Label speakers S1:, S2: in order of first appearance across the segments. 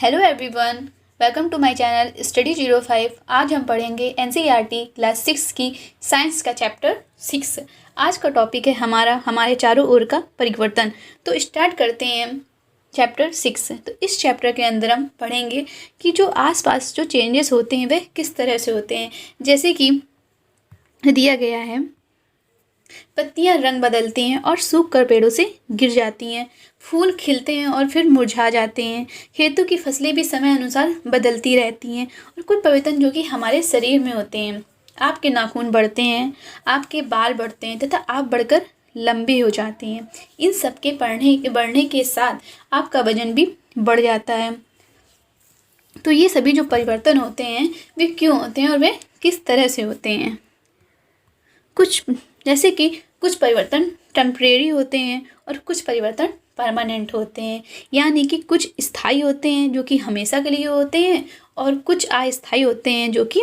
S1: Hello everyone, welcome to my channel study 05। आज हम पढ़ेंगे एनसीईआरटी क्लास 6 की साइंस का चैप्टर 6। आज का टॉपिक है हमारे चारों ओर का परिवर्तन। तो स्टार्ट करते हैं चैप्टर 6। तो इस चैप्टर के अंदर हम पढ़ेंगे कि जो आसपास जो चेंजेस होते हैं वह किस तरह से होते हैं। जैसे कि दिया गया है, पत्तियां रंग बदलती हैं और सूख कर पेड़ों से गिर जाती हैं, फूल खिलते हैं और फिर मुरझा जाते हैं, खेतों की फसलें भी समय अनुसार बदलती रहती हैं और कुछ परिवर्तन जो कि हमारे शरीर में होते हैं। आपके नाखून बढ़ते हैं, आपके बाल बढ़ते हैं तथा आप बढ़कर लंबे हो जाते हैं। इन सब के बढ़ने के साथ आपका वजन भी बढ़ जाता है। तो ये सभी जो परिवर्तन होते हैं वे क्यों होते हैं और वे किस तरह से होते हैं। जैसे कि कुछ परिवर्तन टेम्परेरी होते हैं और कुछ परिवर्तन परमानेंट होते हैं, यानी कि कुछ स्थायी होते हैं जो कि हमेशा के लिए होते हैं और कुछ अस्थायी होते हैं जो कि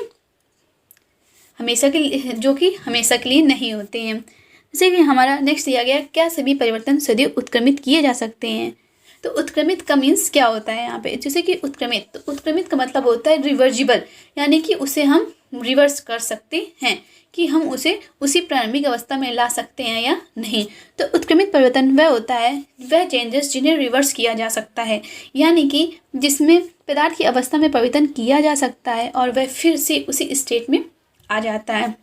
S1: हमेशा के लिए नहीं होते हैं। जैसे कि हमारा नेक्स्ट दिया गया, क्या सभी परिवर्तन सदैव उत्क्रमित किए जा सकते हैं। तो उत्क्रमित का मीन्स क्या होता है यहाँ पे। जैसे कि उत्क्रमित का मतलब होता है रिवर्जिबल, यानी कि उसे हम रिवर्स कर सकते हैं कि हम उसे उसी प्रारंभिक अवस्था में ला सकते हैं या नहीं। तो उत्क्रमित परिवर्तन वह होता है, वह चेंजेस जिन्हें रिवर्स किया जा सकता है, यानी कि जिसमें पदार्थ की अवस्था में परिवर्तन किया जा सकता है और वह फिर से उसी स्टेट में आ जाता है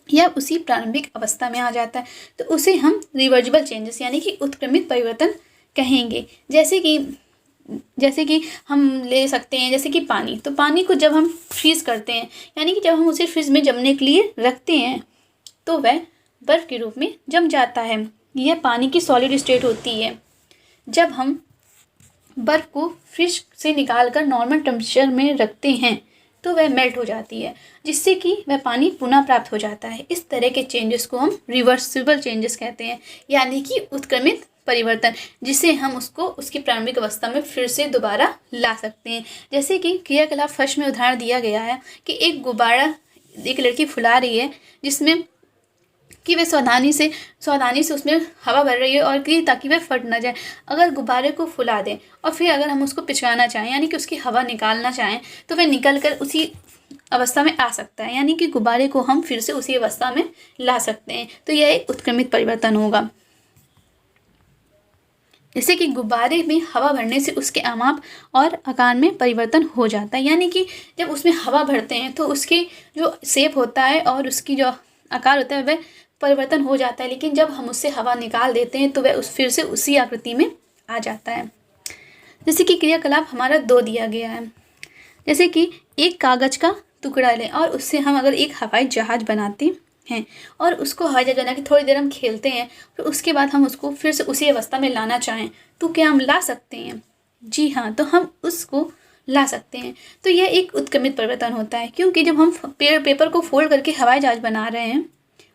S1: या उसी प्रारंभिक अवस्था में आ जाता है। तो उसे हम रिवर्जिबल चेंजेस यानी कि उत्क्रमित परिवर्तन कहेंगे। जैसे कि हम ले सकते हैं, जैसे कि पानी। तो पानी को जब हम फ्रीज़ करते हैं, यानी कि जब हम उसे फ्रिज में जमने के लिए रखते हैं तो वह बर्फ़ के रूप में जम जाता है। यह पानी की सॉलिड स्टेट होती है। जब हम बर्फ़ को फ्रिज से निकाल कर नॉर्मल टेम्परेचर में रखते हैं तो वह मेल्ट हो जाती है, जिससे कि वह पानी पुनः प्राप्त हो जाता है। इस तरह के चेंजेस को हम रिवर्सिबल चेंजेस कहते हैं, यानी कि उत्क्रमित परिवर्तन, जिसे हम उसको उसकी प्रारंभिक अवस्था में फिर से दोबारा ला सकते हैं। जैसे कि क्रियाकलाप फर्स्ट में उदाहरण दिया गया है कि एक गुब्बारा एक लड़की फुला रही है, जिसमें कि वह सावधानी से उसमें हवा भर रही है और कि ताकि वह फट ना जाए। अगर गुब्बारे को फुला दें और फिर अगर हम उसको पिचकाना चाहें, यानी कि उसकी हवा निकालना चाहें, तो वह निकल कर उसी अवस्था में आ सकता है, यानी कि गुब्बारे को हम फिर से उसी अवस्था में ला सकते हैं। तो यह एक उत्क्रमित परिवर्तन होगा। जैसे कि गुब्बारे में हवा भरने से उसके आमाप और आकार में परिवर्तन हो जाता है, यानी कि जब उसमें हवा भरते हैं तो उसकी जो शेप होता है और उसकी जो आकार होता है वह परिवर्तन हो जाता है, लेकिन जब हम उससे हवा निकाल देते हैं तो वह फिर से उसी आकृति में आ जाता है। जैसे कि क्रियाकलाप हमारा 2 दिया गया है। जैसे कि एक कागज़ का टुकड़ा लें और उससे हम अगर एक हवाई जहाज़ बनाते हैं और उसको हवाई जहाज़ बना के थोड़ी देर हम खेलते हैं, फिर उसके बाद हम उसको फिर से उसी अवस्था में लाना चाहें तो क्या हम ला सकते हैं? जी हाँ, तो हम उसको ला सकते हैं। तो यह एक उत्क्रमित परिवर्तन होता है, क्योंकि जब हम पेपर को फोल्ड करके हवाई जहाज़ बना रहे हैं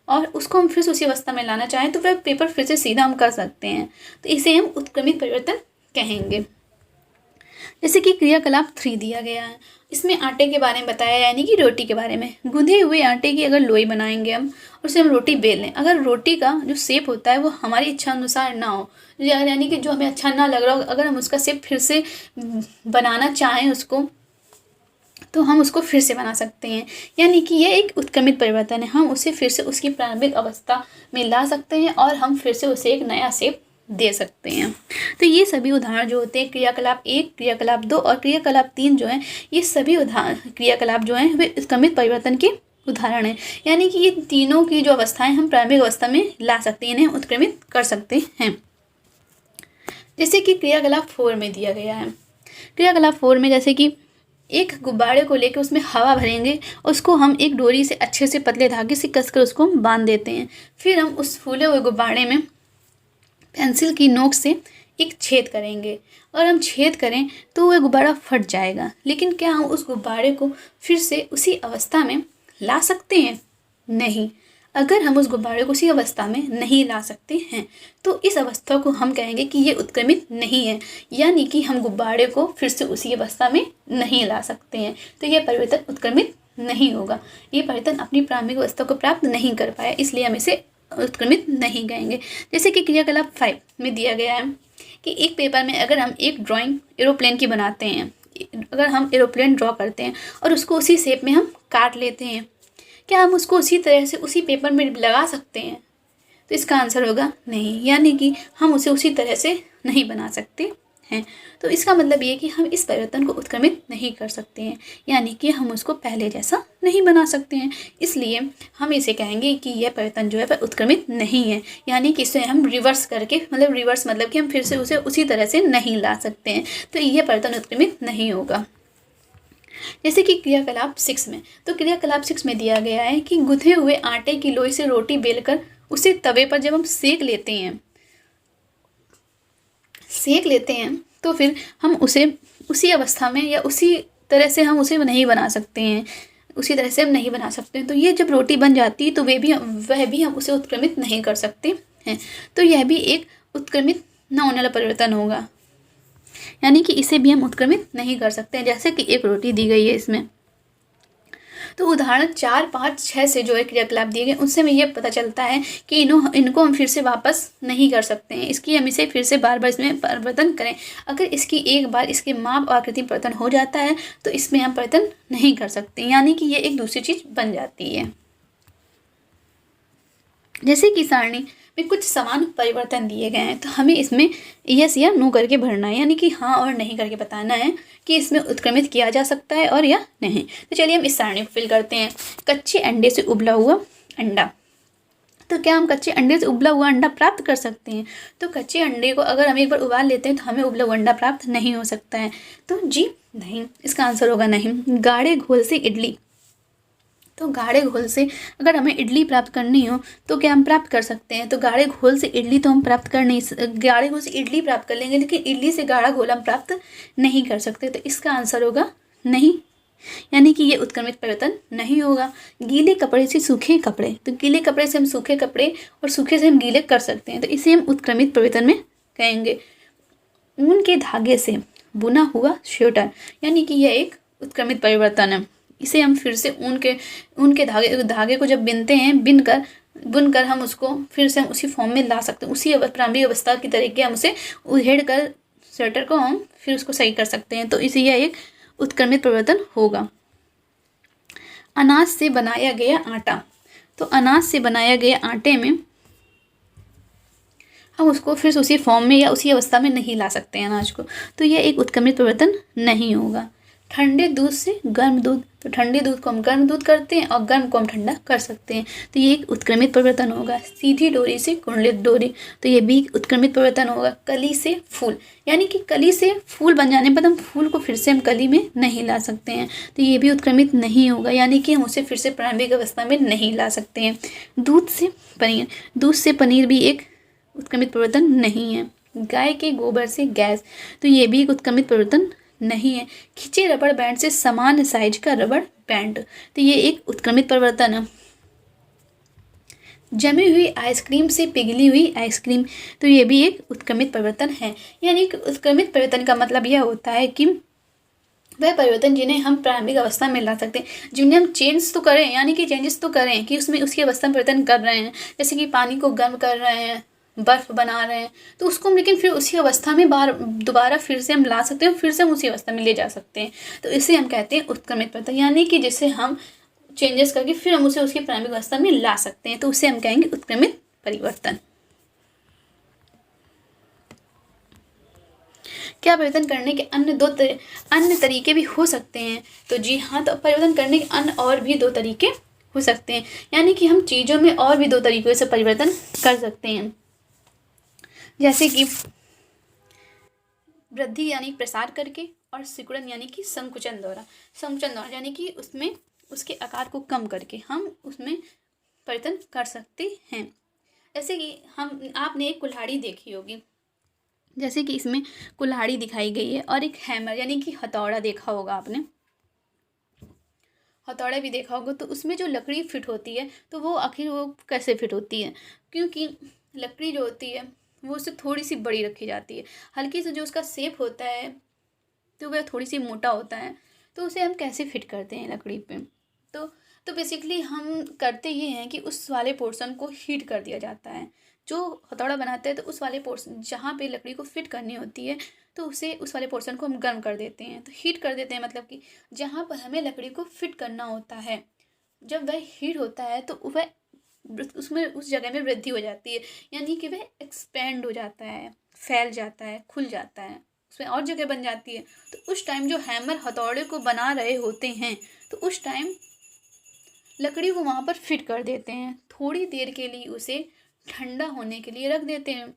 S1: और उसको हम फिर से उसी अवस्था में लाना चाहें तो वह पेपर फिर से सीधा हम कर सकते हैं। तो इसे हम उत्क्रमित परिवर्तन कहेंगे। जैसे कि क्रियाकलाप 3 दिया गया है, इसमें आटे के बारे में बताया, यानी कि रोटी के बारे में। गूंधे हुए आटे की अगर लोई बनाएंगे हम और उसे हम रोटी बेल लें, अगर रोटी का जो शेप होता है वो हमारी इच्छा अनुसार ना हो, यानी कि जो हमें अच्छा ना लग रहा हो, अगर हम उसका शेप फिर से बनाना चाहें उसको, तो हम उसको फिर से बना सकते हैं, यानी कि यह एक उत्क्रमित परिवर्तन है। हम उसे फिर से उसकी प्रारंभिक अवस्था में ला सकते हैं और हम फिर से उसे एक नया शेप दे सकते हैं। तो ये सभी उदाहरण जो होते हैं, क्रियाकलाप 1, क्रियाकलाप 2 और क्रियाकलाप 3 जो हैं, ये सभी क्रियाकलाप जो हैं वे उत्क्रमित परिवर्तन के उदाहरण हैं, यानी कि ये तीनों की जो अवस्थाएं हम प्रारंभिक अवस्था में ला सकते हैं, इन्हें उत्क्रमित कर सकते हैं। जैसे कि क्रियाकलाप 4 में दिया गया है। क्रियाकलाप 4 में जैसे कि एक गुब्बारे को लेकर उसमें हवा भरेंगे, उसको हम एक डोरी से अच्छे से पतले धागे से कसकर उसको बांध देते हैं। फिर हम उस फूले हुए गुब्बारे में पेंसिल की नोक से एक छेद करेंगे और हम छेद करें तो वह गुब्बारा फट जाएगा, लेकिन क्या हम उस गुब्बारे को फिर से उसी अवस्था में ला सकते हैं? नहीं। अगर हम उस गुब्बारे को उसी अवस्था में नहीं ला सकते हैं तो इस अवस्था को हम कहेंगे कि ये उत्क्रमित नहीं है, यानी कि हम गुब्बारे को फिर से उसी अवस्था में नहीं ला सकते हैं। तो यह परिवर्तन उत्क्रमित नहीं होगा, ये परिवर्तन अपनी प्रारंभिक अवस्था को प्राप्त नहीं कर पाया, इसलिए हम इसे उत्क्रमित नहीं कहेंगे। जैसे कि क्रियाकलाप 5 में दिया गया है कि एक पेपर में अगर हम एक ड्राइंग एरोप्लेन की बनाते हैं अगर हम एरोप्लेन ड्रॉ करते हैं और उसको उसी शेप में हम काट लेते हैं, क्या हम उसको उसी तरह से उसी पेपर में लगा सकते हैं? तो इसका आंसर होगा नहीं, यानी कि हम उसे उसी तरह से नहीं बना सकते हैं। तो इसका मतलब ये कि हम इस परिवर्तन को उत्क्रमित नहीं कर सकते हैं, यानी कि हम उसको पहले जैसा नहीं बना सकते हैं। इसलिए हम इसे कहेंगे कि यह परिवर्तन जो है वह उत्क्रमित नहीं है, यानी कि इसे हम रिवर्स करके, मतलब रिवर्स मतलब कि हम फिर से उसे उसी तरह से नहीं ला सकते हैं, तो यह परिवर्तन उत्क्रमित नहीं होगा। जैसे कि क्रियाकलाप 6 में, तो क्रियाकलाप 6 में दिया गया है कि गुथे हुए आटे की लोई से रोटी बेलकर उसे तवे पर जब हम सेक लेते हैं तो फिर हम उसे उसी अवस्था में या उसी तरह से हम उसे नहीं बना सकते हैं, उसी तरह से हम नहीं बना सकते हैं। तो ये जब रोटी बन जाती है तो वह भी हम उसे उत्क्रमित नहीं कर सकते हैं, तो यह भी एक उत्क्रमित न होने वाला परिवर्तन होगा, यानी कि इसे भी हम उत्क्रमित नहीं कर सकते हैं। जैसे कि एक रोटी दी गई है इसमें, तो उदाहरण 4, 5, 6 से जो एक क्रियाकलाप दिए गए उनसे हमें ये पता चलता है कि इनको हम फिर से वापस नहीं कर सकते हैं, इसकी हम इसे फिर से बार बार इसमें परिवर्तन करें। अगर इसकी एक बार इसके माप और आकृति परिवर्तन हो जाता है तो इसमें हम परिवर्तन नहीं कर सकते, यानी कि ये एक दूसरी चीज़ बन जाती है। जैसे कि सारणी में कुछ समान परिवर्तन दिए गए हैं, तो हमें इसमें यस या नो करके भरना है, यानी कि हाँ और नहीं करके बताना है कि इसमें उत्क्रमित किया जा सकता है और या नहीं। तो चलिए हम इस सारणी को फिल करते हैं। कच्चे अंडे से उबला हुआ अंडा, तो क्या हम कच्चे अंडे से उबला हुआ अंडा प्राप्त कर सकते हैं? तो कच्चे अंडे को अगर हम एक बार उबाल लेते हैं तो हमें उबला हुआ अंडा प्राप्त नहीं हो सकता है, तो जी नहीं, इसका आंसर होगा नहीं। गाढ़े घोल से इडली, तो गाढ़े घोल से अगर हमें इडली प्राप्त करनी हो तो क्या हम प्राप्त कर सकते हैं? तो गाढ़े घोल से इडली तो हम प्राप्त कर नहीं, गाढ़े घोल से इडली प्राप्त कर लेंगे, लेकिन इडली से गाढ़ा घोल हम प्राप्त नहीं कर सकते, तो इसका आंसर होगा नहीं, यानी कि ये उत्क्रमित परिवर्तन नहीं होगा। गीले कपड़े से सूखे कपड़े, तो गीले कपड़े से हम सूखे कपड़े और सूखे से हम गीले कर सकते हैं, तो इसे हम उत्क्रमित परिवर्तन में कहेंगे। ऊन के धागे से बुना हुआ स्वेटर, यानी कि यह एक उत्क्रमित परिवर्तन है, इसे हम फिर से ऊन के धागे को जब बिनते हैं, बुनकर हम उसको फिर से हम उसी फॉर्म में ला सकते हैं, उसी प्रारंभिक अवस्था की तरीके हम उसे उधेड़ कर स्वेटर को हम फिर उसको सही कर सकते हैं, तो इसे यह एक उत्क्रमित परिवर्तन होगा। अनाज से बनाया गया आटा, तो अनाज से बनाया गया आटे में हम उसको फिर उसी फॉर्म में या उसी अवस्था में नहीं ला सकते हैं अनाज को, तो यह एक उत्क्रमित परिवर्तन नहीं होगा। ठंडे दूध से गर्म दूध, तो ठंडे दूध को हम गर्म दूध करते हैं और गर्म को हम ठंडा कर सकते हैं, तो ये एक उत्क्रमित परिवर्तन होगा। सीधी डोरी से कुंडलित डोरी, तो ये भी उत्क्रमित परिवर्तन होगा। कली से फूल, यानी कि कली से फूल बन जाने पर हम फूल को फिर से हम कली में नहीं ला सकते हैं, तो ये भी उत्क्रमित नहीं होगा, यानी कि हम उसे फिर से प्रारंभिक अवस्था में नहीं ला सकते हैं। दूध से पनीर, दूध से पनीर भी एक उत्क्रमित परिवर्तन नहीं है। गाय के गोबर से गैस, तो ये भी एक उत्क्रमित परिवर्तन नहीं है। खिंचे रबड़ बैंड से समान साइज का रबड़ बैंड, तो ये एक उत्क्रमित परिवर्तन है। जमी हुई आइसक्रीम से पिघली हुई आइसक्रीम, तो ये भी एक उत्क्रमित परिवर्तन है, यानी कि उत्क्रमित परिवर्तन का मतलब यह होता है कि वह परिवर्तन जिन्हें हम प्रारंभिक अवस्था में ला सकते हैं, जिन्हें हम चेंज तो करें, यानी कि चेंजेस तो करें कि उसमें उसकी अवस्था में परिवर्तन कर रहे हैं, जैसे कि पानी को गर्म कर रहे हैं, बर्फ बना रहे हैं, तो उसको हम लेकिन फिर उसी अवस्था में दोबारा फिर से हम ला सकते हैं, फिर से हम उसी अवस्था में ले जा सकते हैं, तो इसे हम कहते हैं उत्क्रमित परिवर्तन, यानी कि जिसे हम चेंजेस करके फिर हम उसे उसकी प्रारंभिक अवस्था में ला सकते हैं, तो उसे हम कहेंगे उत्क्रमित परिवर्तन। क्या परिवर्तन करने के अन्य तरीके भी हो सकते हैं? तो जी हाँ, तो परिवर्तन करने के अन्य और भी 2 तरीके हो सकते हैं, यानी कि हम चीज़ों में और भी 2 तरीकों से परिवर्तन कर सकते हैं, जैसे कि वृद्धि यानी प्रसार करके, और सिकुड़न यानी कि संकुचन द्वारा यानी कि उसमें उसके आकार को कम करके हम उसमें परिवर्तन कर सकते हैं। जैसे कि आपने एक कुल्हाड़ी देखी होगी, जैसे कि इसमें कुल्हाड़ी दिखाई गई है और एक हैमर यानी कि हथौड़ा देखा होगा आपने, हथौड़ा भी देखा होगा, तो उसमें जो लकड़ी फिट होती है तो वो आखिर वो कैसे फिट होती है? क्योंकि लकड़ी जो होती है वो उससे थोड़ी सी बड़ी रखी जाती है, हल्की से जो उसका शेप होता है तो वह थोड़ी सी मोटा होता है, तो उसे हम कैसे फिट करते हैं लकड़ी पे? तो बेसिकली हम करते ये हैं कि उस वाले पोर्शन को हीट कर दिया जाता है, जो हथौड़ा बनाते हैं तो उस वाले पोर्शन जहाँ पे लकड़ी को फिट करनी होती है तो उसे उस वाले पोर्शन को हम गर्म कर देते हैं। तो हीट कर देते हैं मतलब कि जहाँ पर हमें लकड़ी को फिट करना होता है, जब वह हीट होता है तो वह उसमें उस जगह में वृद्धि हो जाती है, यानी कि वह एक्सपेंड हो जाता है, फैल जाता है, खुल जाता है, उसमें और जगह बन जाती है। तो उस टाइम जो हैमर हथौड़े को बना रहे होते हैं तो उस टाइम लकड़ी को वहाँ पर फिट कर देते हैं। थोड़ी देर के लिए उसे ठंडा होने के लिए रख देते हैं,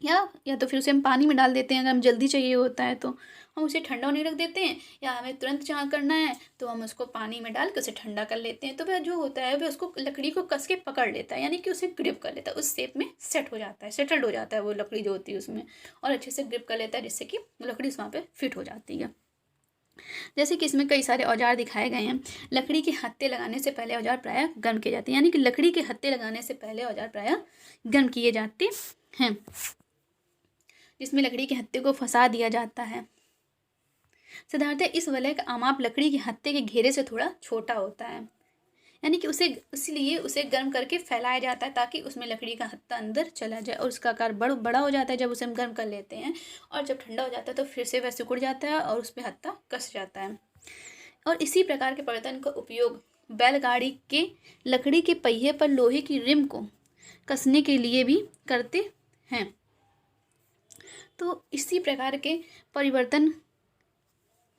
S1: या तो फिर उसे हम पानी में डाल देते हैं अगर हम जल्दी चाहिए होता है तो हम उसे ठंडा होने रख देते हैं, या हमें तुरंत जहाँ करना है तो हम उसको पानी में डाल के उसे ठंडा कर लेते हैं। तो वह जो होता है वह उसको लकड़ी को कस के पकड़ लेता है, यानी कि उसे ग्रिप कर लेता है, उस शेप में सेट हो जाता है, सेटल्ड हो जाता है वो लकड़ी जो होती है उसमें, और अच्छे से ग्रिप कर लेता है जिससे कि लकड़ी उस वहाँ पर फिट हो जाती है। जैसे कि इसमें कई सारे औजार दिखाए गए हैं। लकड़ी के हत्थे लगाने से पहले औजार प्रायः गर्म किए जाते हैं, यानी कि लकड़ी के हत्थे लगाने से पहले औजार प्रायः गर्म किए जाते हैं, जिसमें लकड़ी के हत्थे को फंसा दिया जाता है। साधारणतः इस वलय का आमाप लकड़ी के हत्थे के घेरे से थोड़ा छोटा होता है, यानी कि उसे इसलिए उसे गर्म करके फैलाया जाता है ताकि उसमें लकड़ी का हत्था अंदर चला जाए, और उसका आकार बड़ा हो जाता है जब उसे हम गर्म कर लेते हैं, और जब ठंडा हो जाता है तो फिर से वह सिकुड़ जाता है और उस पर हत्था कस जाता है। और इसी प्रकार के परिवर्तन का उपयोग बैलगाड़ी के लकड़ी के पहिए पर लोहे की रिम को कसने के लिए भी करते हैं। तो इसी प्रकार के परिवर्तन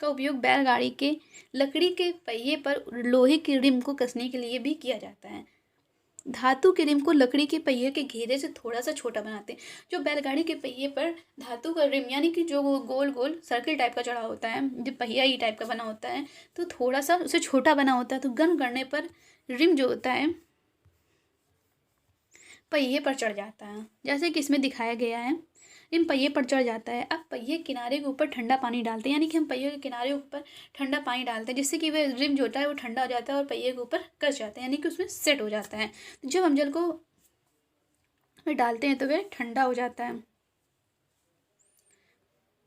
S1: का उपयोग बैलगाड़ी के लकड़ी के पहिए पर लोहे की रिम को कसने के लिए भी किया जाता है। धातु के रिम को लकड़ी के पहिए के घेरे से थोड़ा सा छोटा बनाते हैं। जो बैलगाड़ी के पहिए पर धातु का रिम, यानी कि जो गोल गोल सर्किल टाइप का चढ़ा होता है, जो पहिया ही टाइप का बना होता है, तो थोड़ा सा उसे छोटा बना होता है। तो गर्म करने पर रिम जो होता है पहिए पर चढ़ जाता है, जैसे कि इसमें दिखाया गया है। रिम पहिए पर चढ़ जाता है। अब पहिए किनारे के ऊपर ठंडा पानी डालते हैं, यानी कि हम पहिए के किनारे के ऊपर ठंडा पानी डालते हैं जिससे कि वह रिम जो होता है वो ठंडा हो जाता है और पहिए के ऊपर कस जाता है, यानी कि उसमें सेट हो जाता है। तो जब हम जल को डालते हैं तो वह ठंडा हो जाता है।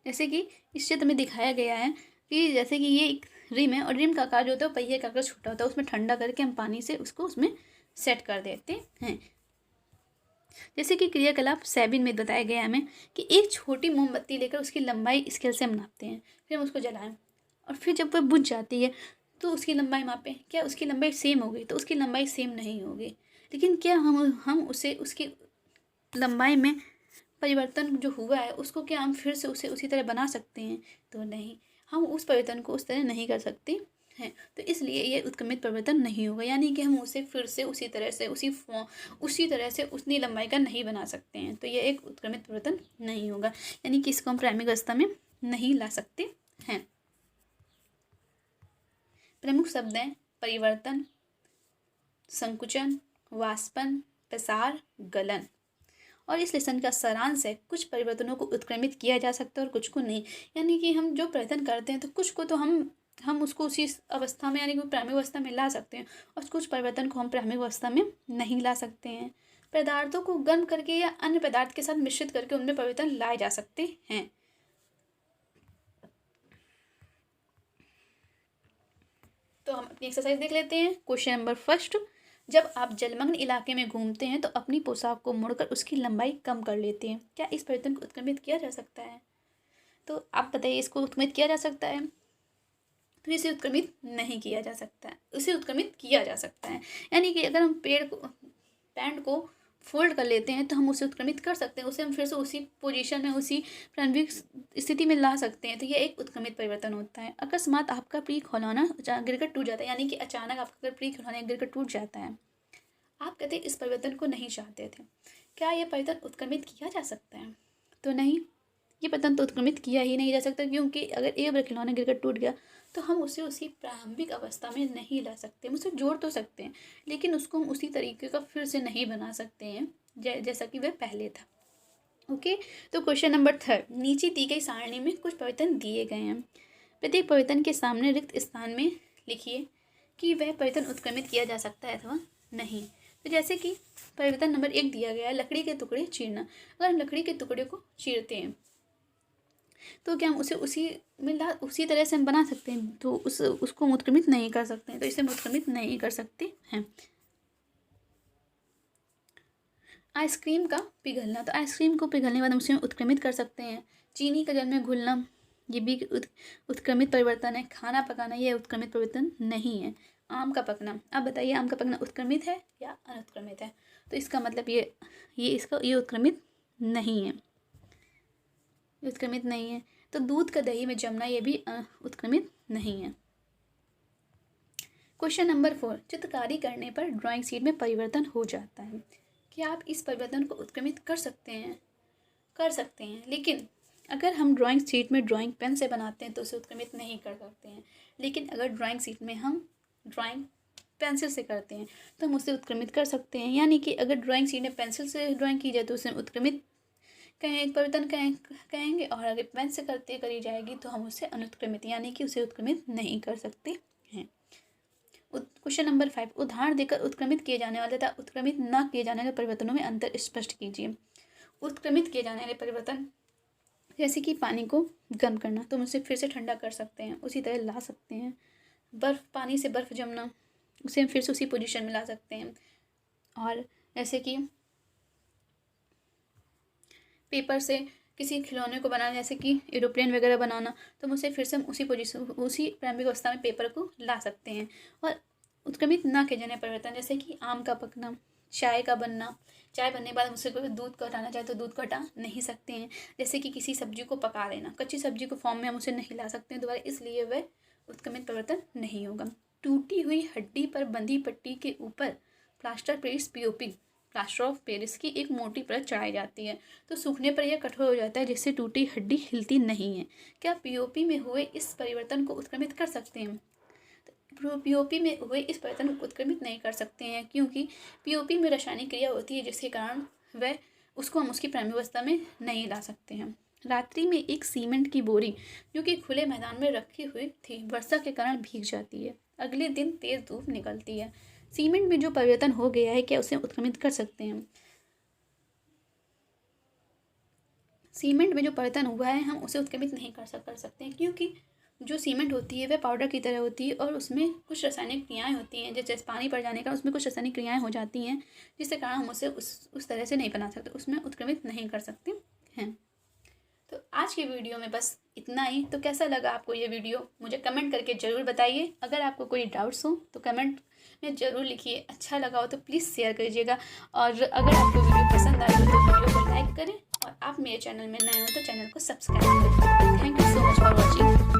S1: जैसे कि इस चित्र में दिखाया गया है कि जैसे कि ये एक रिम है और रिम का आकार जो होता है पहिए का आकार छोटा होता है, उसमें ठंडा करके हम पानी से उसको उसमें सेट कर देते हैं। जैसे कि क्रियाकलाप 7 में बताया गया हमें कि एक छोटी मोमबत्ती लेकर उसकी लंबाई स्केल से हम नापते हैं, फिर हम उसको जलाएं और फिर जब वह बुझ जाती है तो उसकी लंबाई मापें। क्या उसकी लंबाई सेम होगी? तो उसकी लंबाई सेम नहीं होगी। लेकिन क्या हम उसे उसकी लंबाई में परिवर्तन जो हुआ है उसको क्या हम फिर से उसे उसी तरह बना सकते हैं? तो नहीं, हम उस परिवर्तन को उस तरह नहीं कर सकते हैं। तो इसलिए ये उत्क्रमित परिवर्तन नहीं होगा, यानी कि हम उसे फिर से उसी तरह से उतनी लंबाई का नहीं बना सकते हैं। तो ये एक उत्क्रमित परिवर्तन नहीं होगा, यानी कि इसको हम प्रारंभिक अवस्था में नहीं ला सकते हैं। प्रमुख शब्द हैं परिवर्तन, संकुचन, वाष्पन, प्रसार, गलन। और इस लेसन का सारांश है कुछ परिवर्तनों को उत्क्रमित किया जा सकता है और कुछ को नहीं, यानी कि हम जो परिवर्तन करते हैं तो कुछ को तो हम उसको उसी अवस्था में, यानी कि प्रारंभिक अवस्था में ला सकते हैं, और कुछ परिवर्तन को हम प्रारंभिक अवस्था में नहीं ला सकते हैं। पदार्थों को गर्म करके या अन्य पदार्थ के साथ मिश्रित करके उनमें परिवर्तन लाए जा सकते हैं। तो हम अपनी एक्सरसाइज देख लेते हैं। क्वेश्चन नंबर फर्स्ट, जब आप जलमग्न इलाके में घूमते हैं तो अपनी पोशाक को मुड़कर उसकी लंबाई कम कर लेते हैं। क्या इस परिवर्तन को उत्क्रमित किया जा सकता है? तो आप बताइए, इसको उत्क्रमित किया जा सकता है? तो इसे उत्क्रमित नहीं किया जा सकता है। इसे उत्क्रमित किया जा सकता है, यानी कि अगर हम पैंट को फोल्ड कर लेते हैं तो हम उसे उत्क्रमित कर सकते हैं, उसे हम फिर से उसी पोजीशन में, उसी प्रारंभिक स्थिति में ला सकते हैं। तो यह एक उत्क्रमित परिवर्तन होता है। अकस्मात आपका प्री खिलौना गिरकर टूट जाता है, यानी कि अचानक आपका प्री खिलौना गिरकर टूट जाता है। आप कहते हैं इस परिवर्तन को नहीं चाहते थे, क्या यह परिवर्तन उत्क्रमित किया जा सकता है? तो नहीं, ये परिवर्तन तो उत्क्रमित किया ही नहीं जा सकता, क्योंकि अगर एक बार खिलौना गिरकर टूट गया तो हम उसे उसी प्रारंभिक अवस्था में नहीं ला सकते। हम उसे जोड़ तो सकते हैं लेकिन उसको हम उसी तरीके का फिर से नहीं बना सकते हैं जैसा कि वह पहले था। ओके, तो क्वेश्चन नंबर 3, नीचे दी गई सारणी में कुछ परिवर्तन दिए गए हैं। प्रत्येक परिवर्तन के सामने रिक्त स्थान में लिखिए कि वह परिवर्तन उत्क्रमित किया जा सकता है अथवा नहीं। तो जैसे कि परिवर्तन नंबर 1 दिया गया है, लकड़ी के टुकड़े चीरना। अगर हम लकड़ी के टुकड़े को चीरते हैं तो क्या हम उसे उसी तरह से हम बना सकते हैं? तो उसको उत्क्रमित नहीं कर सकते हैं, तो इसे उत्क्रमित नहीं कर सकते हैं। आइसक्रीम का पिघलना, तो आइसक्रीम को पिघलने के बाद हम उसमें उत्क्रमित कर सकते हैं। चीनी का जल में घुलना, ये भी उत्क्रमित परिवर्तन है। खाना पकाना, ये उत्क्रमित परिवर्तन नहीं है। आम का पकना, अब बताइए आम का पकना उत्क्रमित है या अनुत्क्रमित है? तो इसका मतलब ये उत्क्रमित नहीं है, उत्क्रमित नहीं है। तो दूध का दही में जमना, ये भी उत्क्रमित नहीं है। क्वेश्चन नंबर 4, चित्रकारी करने पर ड्राइंग शीट में परिवर्तन हो जाता है। क्या आप इस परिवर्तन को उत्क्रमित कर सकते हैं? कर सकते हैं, लेकिन अगर हम ड्राइंग शीट में ड्राइंग पेन से बनाते हैं तो उसे उत्क्रमित नहीं कर सकते हैं। लेकिन अगर ड्राइंग शीट में हम ड्राइंग पेंसिल से करते हैं तो हम उसे उत्क्रमित कर सकते हैं। यानी कि अगर ड्राइंग शीट में पेंसिल से ड्राइंग की जाए तो उसे उत्क्रमित परिवर्तन कहेंगे, और अगर पेन से करी जाएगी तो हम उसे अनुत्क्रमित यानी कि उसे उत्क्रमित नहीं कर सकते हैं। क्वेश्चन नंबर 5, उदाहरण देकर उत्क्रमित किए जाने वाले तथा उत्क्रमित न किए जाने वाले परिवर्तनों में अंतर स्पष्ट कीजिए। उत्क्रमित किए जाने वाले परिवर्तन जैसे कि पानी को गर्म करना, तो हम उसे फिर से ठंडा कर सकते हैं, उसी तरह ला सकते हैं। पानी से बर्फ़ जमना, उसे हम फिर से उसी पोजीशन में ला सकते हैं। और जैसे कि पेपर से किसी खिलौने को बनाना, जैसे कि एरोप्लेन वगैरह बनाना, तो हम उसे फिर से उसी प्रारंभिक अवस्था में पेपर को ला सकते हैं। और उत्क्रमित ना किए जाने परिवर्तन जैसे कि आम का पकना, चाय का बनना, चाय बनने के बाद उसे कोई दूध को हटाना चाहे तो दूध को हटा नहीं सकते हैं। जैसे कि किसी सब्जी को पका लेना, कच्ची सब्जी को फॉर्म में हम उसे नहीं ला सकते हैं दोबारा, इसलिए वह उत्क्रमित परिवर्तन नहीं होगा। टूटी हुई हड्डी पर बंधी पट्टी के ऊपर plaster Paris POP, plaster of Paris की एक मोटी परत चढ़ाई जाती है, तो सूखने पर यह कठोर हो जाता है जिससे टूटी हड्डी हिलती नहीं है। क्या पीओपी में हुए इस परिवर्तन को उत्क्रमित कर सकते हैं? पीओपी में हुए इस परिवर्तन को उत्क्रमित नहीं कर सकते हैं, क्योंकि पीओपी में रासायनिक क्रिया होती है जिसके कारण वह उसको हम उसकी प्रारंभिक अवस्था में नहीं ला सकते हैं। रात्रि में एक सीमेंट की बोरी जो कि खुले मैदान में रखी हुई थी, वर्षा के कारण भीग जाती है। अगले दिन तेज धूप निकलती है। सीमेंट में जो परिवर्तन हो गया है, क्या उसे उत्क्रमित कर सकते हैं? सीमेंट में जो परिवर्तन हुआ है हम उसे उत्क्रमित नहीं कर सकते हैं, क्योंकि जो सीमेंट होती है वह पाउडर की तरह होती है और उसमें कुछ रासायनिक क्रियाएं होती हैं। जैसे पानी पड़ जाने का उसमें कुछ रासायनिक क्रियाएं हो जाती हैं, जिसके कारण हम उसे उस तरह से नहीं बना सकते, उसमें उत्क्रमित नहीं कर सकते हैं। तो आज की वीडियो में बस इतना ही। तो कैसा लगा आपको ये वीडियो, मुझे कमेंट करके ज़रूर बताइए। अगर आपको कोई डाउट्स हो तो कमेंट में ज़रूर लिखिए। अच्छा लगा हो तो प्लीज़ शेयर कीजिएगा, और अगर आपको वीडियो पसंद आए तो वीडियो को लाइक करें, और आप मेरे चैनल में नए हो तो चैनल को सब्सक्राइब करें। Thank you so much for watching.